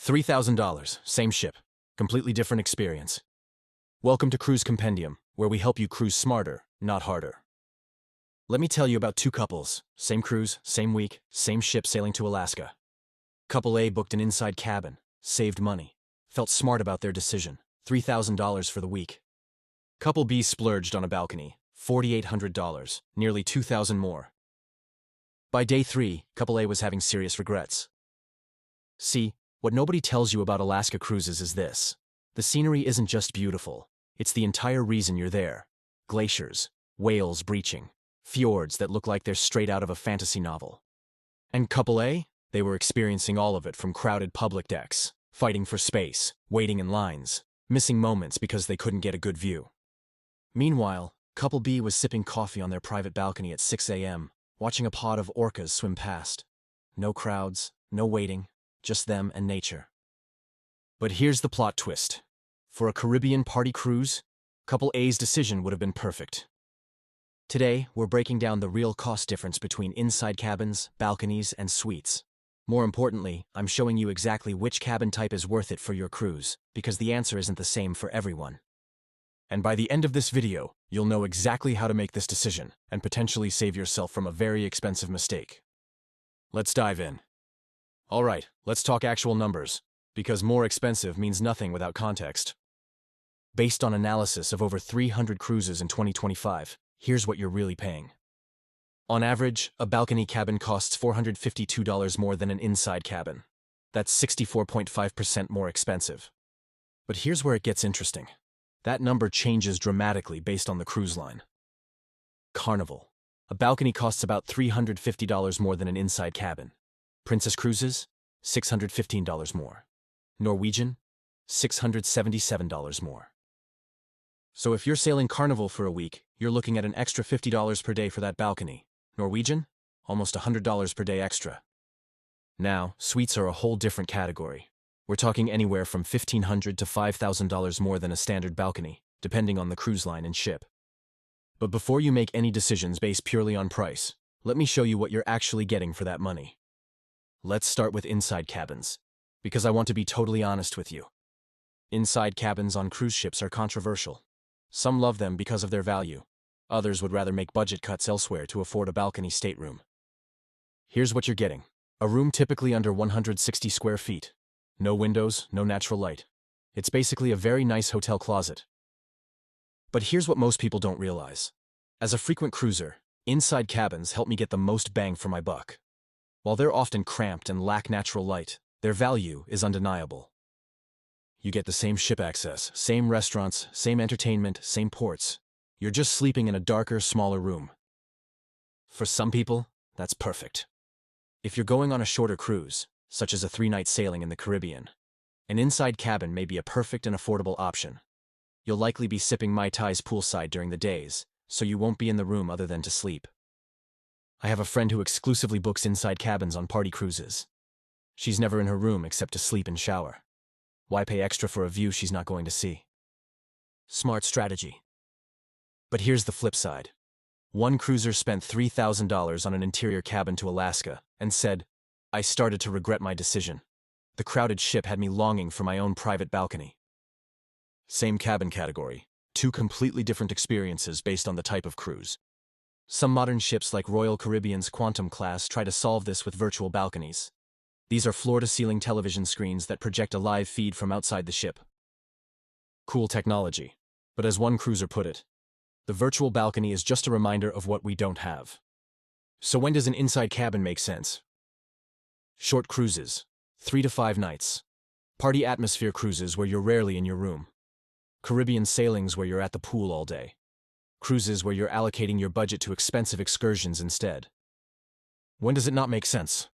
$3,000, same ship, completely different experience. Welcome to Cruise Compendium, where we help you cruise smarter, not harder. Let me tell you about two couples, same cruise, same week, same ship sailing to Alaska. Couple A booked an inside cabin, saved money, felt smart about their decision, $3,000 for the week. Couple B splurged on a balcony, $4,800, nearly $2,000 more. By day 3, Couple A was having serious regrets. See, what nobody tells you about Alaska cruises is this. The scenery isn't just beautiful, it's the entire reason you're there. Glaciers, whales breaching, fjords that look like they're straight out of a fantasy novel. And Couple A? They were experiencing all of it from crowded public decks, fighting for space, waiting in lines, missing moments because they couldn't get a good view. Meanwhile, Couple B was sipping coffee on their private balcony at 6 a.m., watching a pod of orcas swim past. No crowds, no waiting, just them and nature. But here's the plot twist. For a Caribbean party cruise, Couple A's decision would have been perfect. Today, we're breaking down the real cost difference between inside cabins, balconies, and suites. More importantly, I'm showing you exactly which cabin type is worth it for your cruise, because the answer isn't the same for everyone. And by the end of this video, you'll know exactly how to make this decision and potentially save yourself from a very expensive mistake. Let's dive in. All right, let's talk actual numbers, because more expensive means nothing without context. Based on analysis of over 300 cruises in 2025, here's what you're really paying. On average, a balcony cabin costs $452 more than an inside cabin. That's 64.5% more expensive. But here's where it gets interesting. That number changes dramatically based on the cruise line. Carnival. A balcony costs about $350 more than an inside cabin. Princess Cruises, $615 more. Norwegian, $677 more. So if you're sailing Carnival for a week, you're looking at an extra $50 per day for that balcony. Norwegian, almost $100 per day extra. Now, suites are a whole different category. We're talking anywhere from $1,500 to $5,000 more than a standard balcony, depending on the cruise line and ship. But before you make any decisions based purely on price, let me show you what you're actually getting for that money. Let's start with inside cabins, because I want to be totally honest with you. Inside cabins on cruise ships are controversial. Some love them because of their value. Others would rather make budget cuts elsewhere to afford a balcony stateroom. Here's what you're getting. A room typically under 160 square feet. No windows, no natural light. It's basically a very nice hotel closet. But here's what most people don't realize. As a frequent cruiser, inside cabins help me get the most bang for my buck. While they're often cramped and lack natural light, their value is undeniable. You get the same ship access, same restaurants, same entertainment, same ports. You're just sleeping in a darker, smaller room. For some people, that's perfect. If you're going on a shorter cruise, such as a 3-night sailing in the Caribbean, an inside cabin may be a perfect and affordable option. You'll likely be sipping Mai Tais poolside during the days, so you won't be in the room other than to sleep. I have a friend who exclusively books inside cabins on party cruises. She's never in her room except to sleep and shower. Why pay extra for a view she's not going to see? Smart strategy. But here's the flip side. One cruiser spent $3,000 on an interior cabin to Alaska and said, "I started to regret my decision. The crowded ship had me longing for my own private balcony." Same cabin category, two completely different experiences based on the type of cruise. Some modern ships like Royal Caribbean's Quantum class try to solve this with virtual balconies. These are floor-to-ceiling television screens that project a live feed from outside the ship. Cool technology, but as one cruiser put it, the virtual balcony is just a reminder of what we don't have. So when does an inside cabin make sense? Short cruises, 3 to 5 nights. Party atmosphere cruises where you're rarely in your room. Caribbean sailings where you're at the pool all day. Cruises where you're allocating your budget to expensive excursions instead. When does it not make sense?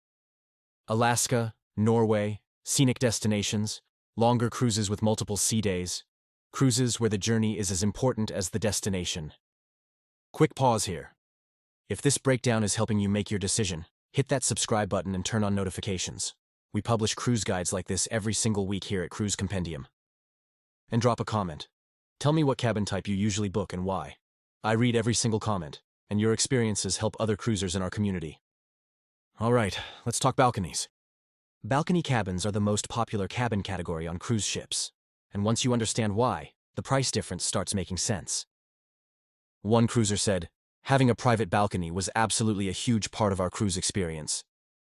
Alaska, Norway, scenic destinations, longer cruises with multiple sea days, cruises where the journey is as important as the destination. Quick pause here. If this breakdown is helping you make your decision, hit that subscribe button and turn on notifications. We publish cruise guides like this every single week here at Cruise Compendium. And drop a comment. Tell me what cabin type you usually book and why. I read every single comment, and your experiences help other cruisers in our community. All right, let's talk balconies. Balcony cabins are the most popular cabin category on cruise ships, and once you understand why, the price difference starts making sense. One cruiser said, "Having a private balcony was absolutely a huge part of our cruise experience.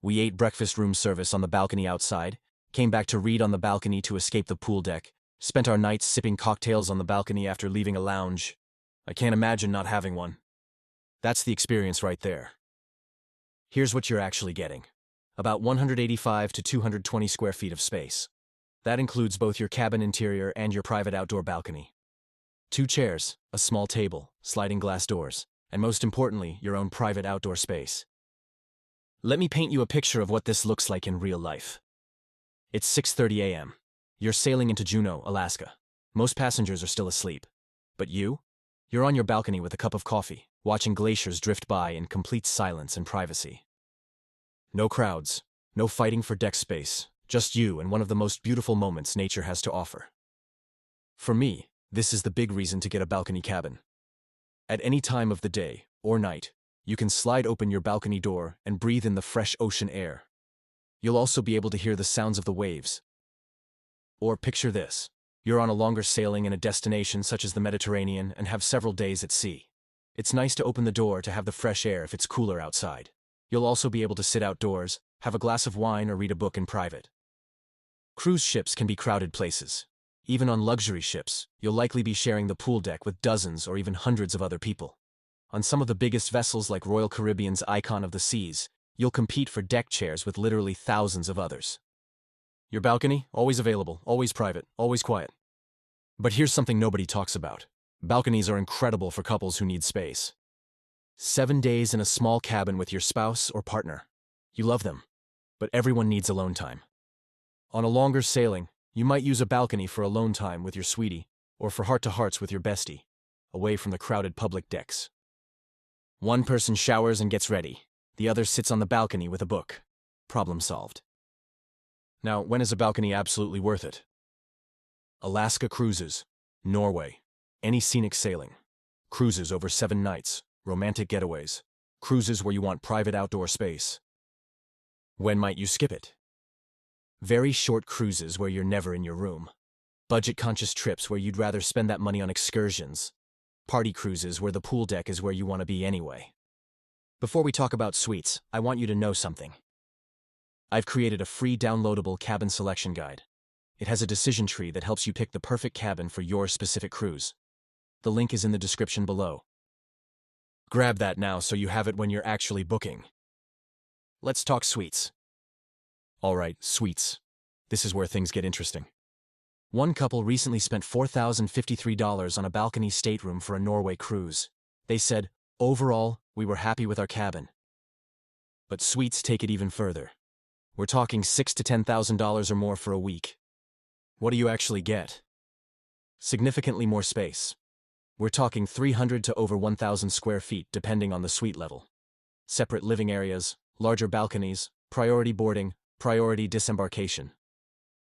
We ate breakfast room service on the balcony outside, came back to read on the balcony to escape the pool deck, spent our nights sipping cocktails on the balcony after leaving a lounge. I can't imagine not having one." That's the experience right there. Here's what you're actually getting. About 185 to 220 square feet of space. That includes both your cabin interior and your private outdoor balcony. 2 chairs, a small table, sliding glass doors, and most importantly, your own private outdoor space. Let me paint you a picture of what this looks like in real life. It's 6:30 a.m. You're sailing into Juneau, Alaska. Most passengers are still asleep. But you're on your balcony with a cup of coffee, watching glaciers drift by in complete silence and privacy. No crowds, no fighting for deck space, just you and one of the most beautiful moments nature has to offer. For me, this is the big reason to get a balcony cabin. At any time of the day or night, you can slide open your balcony door and breathe in the fresh ocean air. You'll also be able to hear the sounds of the waves. Or picture this. You're on a longer sailing in a destination such as the Mediterranean and have several days at sea. It's nice to open the door to have the fresh air if it's cooler outside. You'll also be able to sit outdoors, have a glass of wine or read a book in private. Cruise ships can be crowded places. Even on luxury ships, you'll likely be sharing the pool deck with dozens or even hundreds of other people. On some of the biggest vessels like Royal Caribbean's Icon of the Seas, you'll compete for deck chairs with literally thousands of others. Your balcony, always available, always private, always quiet. But here's something nobody talks about. Balconies are incredible for couples who need space. 7 days in a small cabin with your spouse or partner. You love them, but everyone needs alone time. On a longer sailing, you might use a balcony for alone time with your sweetie, or for heart-to-hearts with your bestie, away from the crowded public decks. One person showers and gets ready. The other sits on the balcony with a book. Problem solved. Now, when is a balcony absolutely worth it? Alaska cruises, Norway, any scenic sailing, cruises over 7 nights, romantic getaways, cruises where you want private outdoor space. When might you skip it? Very short cruises where you're never in your room. Budget-conscious trips where you'd rather spend that money on excursions. Party cruises where the pool deck is where you want to be anyway. Before we talk about suites, I want you to know something. I've created a free downloadable cabin selection guide. It has a decision tree that helps you pick the perfect cabin for your specific cruise. The link is in the description below. Grab that now so you have it when you're actually booking. Let's talk suites. Alright, suites. This is where things get interesting. One couple recently spent $4,053 on a balcony stateroom for a Norway cruise. They said, "Overall, we were happy with our cabin." But suites take it even further. We're talking $6,000 to $10,000 or more for a week. What do you actually get? Significantly more space. We're talking 300 to over 1,000 square feet depending on the suite level. Separate living areas, larger balconies, priority boarding, priority disembarkation.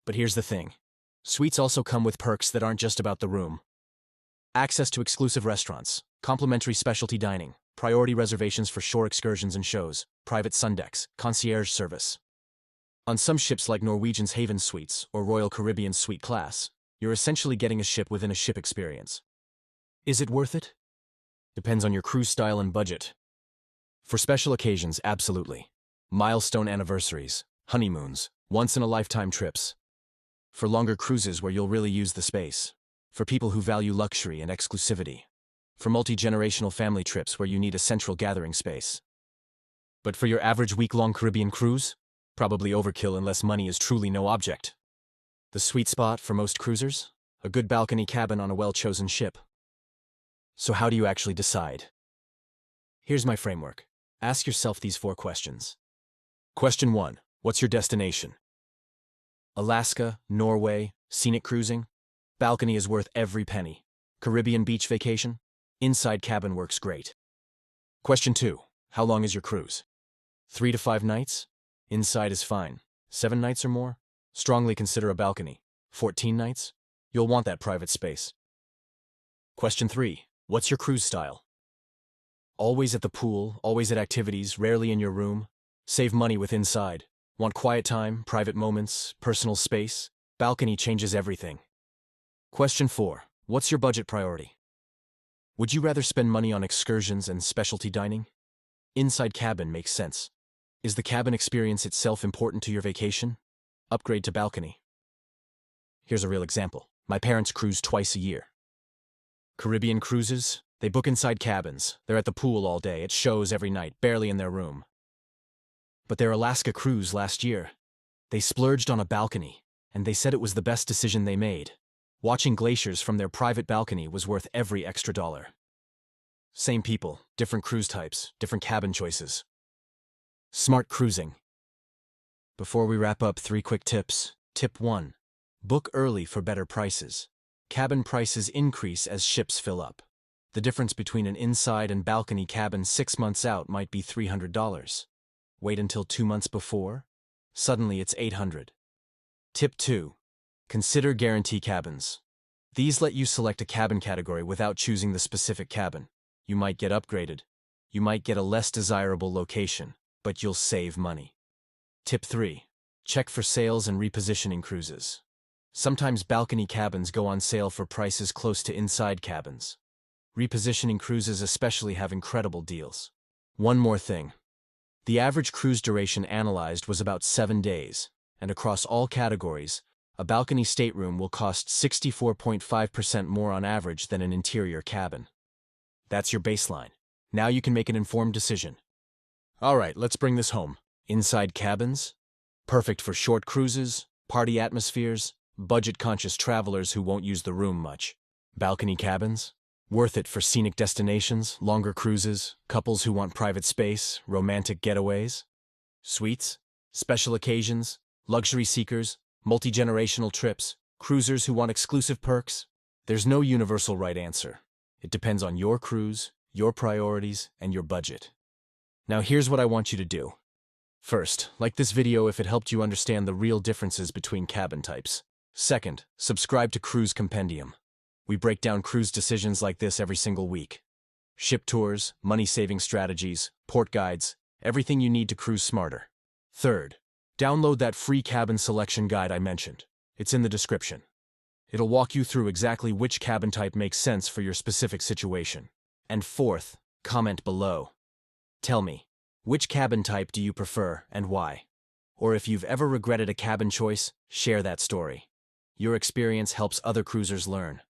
But here's the thing. Suites also come with perks that aren't just about the room. Access to exclusive restaurants, complimentary specialty dining, priority reservations for shore excursions and shows, private sun decks, concierge service. On some ships like Norwegian's Haven Suites or Royal Caribbean's Suite Class, you're essentially getting a ship within a ship experience. Is it worth it? Depends on your cruise style and budget. For special occasions, absolutely. Milestone anniversaries, honeymoons, once-in-a-lifetime trips. For longer cruises where you'll really use the space. For people who value luxury and exclusivity. For multi-generational family trips where you need a central gathering space. But for your average week-long Caribbean cruise, probably overkill unless money is truly no object. The sweet spot for most cruisers? A good balcony cabin on a well-chosen ship. So how do you actually decide? Here's my framework. Ask yourself these 4 questions. Question 1. What's your destination? Alaska, Norway, scenic cruising? Balcony is worth every penny. Caribbean beach vacation? Inside cabin works great. Question 2. How long is your cruise? 3 to 5 nights? Inside is fine. 7 nights or more? Strongly consider a balcony. 14 nights? You'll want that private space. Question 3. What's your cruise style? Always at the pool, always at activities, rarely in your room? Save money with inside. Want quiet time, private moments, personal space? Balcony changes everything. Question 4. What's your budget priority? Would you rather spend money on excursions and specialty dining? Inside cabin makes sense. Is the cabin experience itself important to your vacation? Upgrade to balcony. Here's a real example. My parents cruise twice a year. Caribbean cruises, they book inside cabins. They're at the pool all day, at shows every night, barely in their room. But their Alaska cruise last year, they splurged on a balcony, and they said it was the best decision they made. Watching glaciers from their private balcony was worth every extra dollar. Same people, different cruise types, different cabin choices. Smart cruising. Before we wrap up, 3 quick tips. Tip 1. Book early for better prices. Cabin prices increase as ships fill up. The difference between an inside and balcony cabin 6 months out might be $300. Wait until 2 months before? Suddenly it's $800. Tip 2. Consider guarantee cabins. These let you select a cabin category without choosing the specific cabin. You might get upgraded. You might get a less desirable location, but you'll save money. Tip 3. Check for sales and repositioning cruises. Sometimes balcony cabins go on sale for prices close to inside cabins. Repositioning cruises especially have incredible deals. One more thing. The average cruise duration analyzed was about 7 days, and across all categories, a balcony stateroom will cost 64.5% more on average than an interior cabin. That's your baseline. Now you can make an informed decision. All right, let's bring this home. Inside cabins? Perfect for short cruises, party atmospheres, budget-conscious travelers who won't use the room much. Balcony cabins? Worth it for scenic destinations, longer cruises, couples who want private space, romantic getaways. Suites? Special occasions, luxury seekers, multi-generational trips, cruisers who want exclusive perks. There's no universal right answer. It depends on your cruise, your priorities, and your budget. Now here's what I want you to do. First, like this video if it helped you understand the real differences between cabin types. Second, subscribe to Cruise Compendium. We break down cruise decisions like this every single week. Ship tours, money-saving strategies, port guides, everything you need to cruise smarter. Third, download that free cabin selection guide I mentioned. It's in the description. It'll walk you through exactly which cabin type makes sense for your specific situation. And fourth, comment below. Tell me, which cabin type do you prefer and why? Or if you've ever regretted a cabin choice, share that story. Your experience helps other cruisers learn.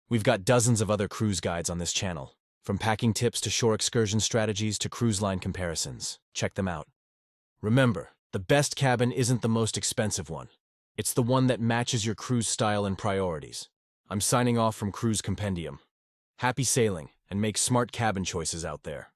We've got dozens of other cruise guides on this channel, from packing tips to shore excursion strategies to cruise line comparisons. Check them out. Remember, the best cabin isn't the most expensive one. It's the one that matches your cruise style and priorities. I'm signing off from Cruise Compendium. Happy sailing, and make smart cabin choices out there.